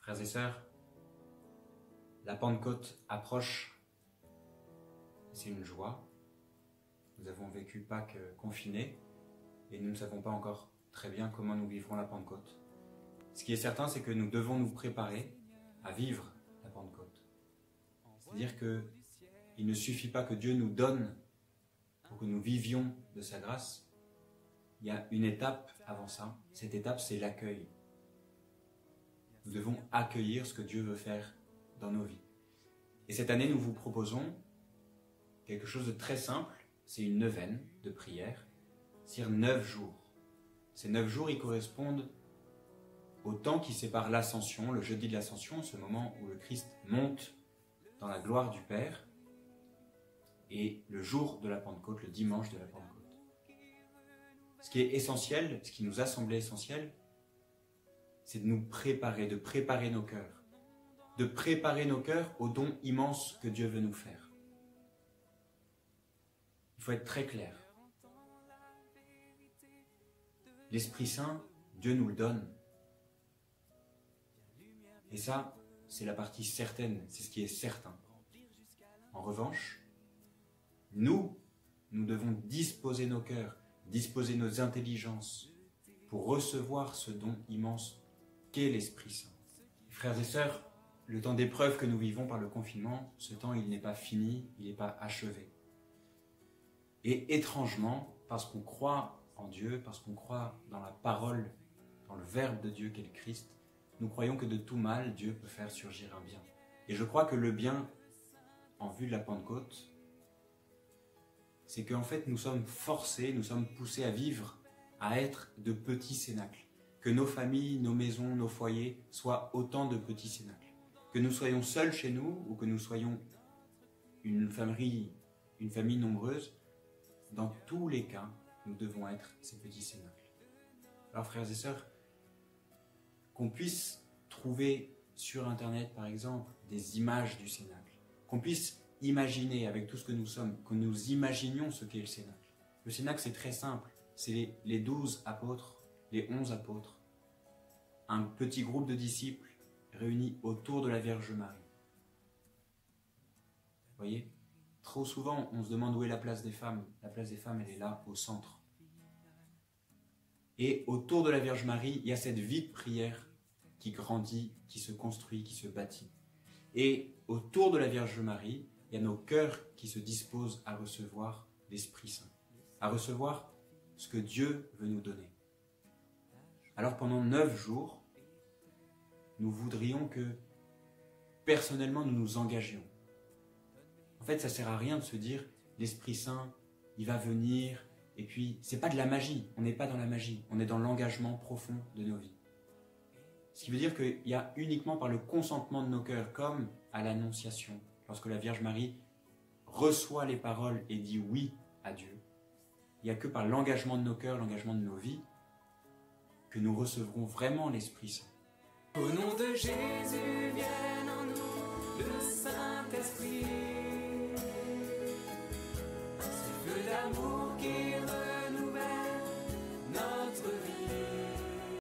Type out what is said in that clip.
Frères et sœurs, la Pentecôte approche, c'est une joie. Nous avons vécu Pâques confinés et nous ne savons pas encore très bien comment nous vivrons la Pentecôte. Ce qui est certain, c'est que nous devons nous préparer à vivre la Pentecôte. C'est-à-dire qu'il ne suffit pas que Dieu nous donne pour que nous vivions de sa grâce. Il y a une étape avant ça. Cette étape, c'est l'accueil. Nous devons accueillir ce que Dieu veut faire dans nos vies. Et cette année, nous vous proposons quelque chose de très simple. C'est une neuvaine de prière, c'est-à-dire 9 jours. Ces 9 jours, ils correspondent au temps qui sépare l'ascension, le jeudi de l'ascension, ce moment où le Christ monte dans la gloire du Père, et le jour de la Pentecôte, le dimanche de la Pentecôte. Ce qui est essentiel, ce qui nous a semblé essentiel, c'est de nous préparer, de préparer nos cœurs. De préparer nos cœurs au don immense que Dieu veut nous faire. Il faut être très clair. L'Esprit Saint, Dieu nous le donne. Et ça, c'est la partie certaine, c'est ce qui est certain. En revanche, nous devons disposer nos cœurs, disposer nos intelligences pour recevoir ce don immense qu'est l'Esprit Saint. Frères et sœurs, le temps d'épreuve que nous vivons par le confinement, ce temps, il n'est pas fini, il n'est pas achevé. Et étrangement, parce qu'on croit en Dieu, parce qu'on croit dans la parole, dans le Verbe de Dieu qu'est le Christ, nous croyons que de tout mal, Dieu peut faire surgir un bien. Et je crois que le bien, en vue de la Pentecôte, c'est qu'en fait nous sommes forcés, nous sommes poussés à vivre, à être de petits cénacles. Que nos familles, nos maisons, nos foyers soient autant de petits cénacles. Que nous soyons seuls chez nous ou que nous soyons une famille nombreuse, dans tous les cas, nous devons être ces petits cénacles. Alors frères et sœurs, qu'on puisse trouver sur Internet par exemple des images du cénacle, qu'on puisse imaginer avec tout ce que nous sommes, que nous imaginions ce qu'est le cénacle. Le cénacle, c'est très simple, c'est les 12 apôtres, les 11 apôtres, un petit groupe de disciples réunis autour de la Vierge Marie. Vous voyez ? Trop souvent, on se demande où est la place des femmes. La place des femmes, elle est là, au centre. Et autour de la Vierge Marie, il y a cette vie de prière qui grandit, qui se construit, qui se bâtit. Et autour de la Vierge Marie, il y a nos cœurs qui se disposent à recevoir l'Esprit Saint, à recevoir ce que Dieu veut nous donner. Alors pendant 9 jours, nous voudrions que personnellement nous nous engagions. En fait, ça ne sert à rien de se dire l'Esprit Saint, il va venir, et puis c'est pas de la magie, on n'est pas dans la magie, on est dans l'engagement profond de nos vies. Ce qui veut dire qu'il y a uniquement par le consentement de nos cœurs, comme à l'Annonciation, lorsque la Vierge Marie reçoit les paroles et dit oui à Dieu, il n'y a que par l'engagement de nos cœurs, l'engagement de nos vies, que nous recevrons vraiment l'Esprit Saint. Au nom de Jésus, vienne en nous le Saint-Esprit. Ce feu d'amour qui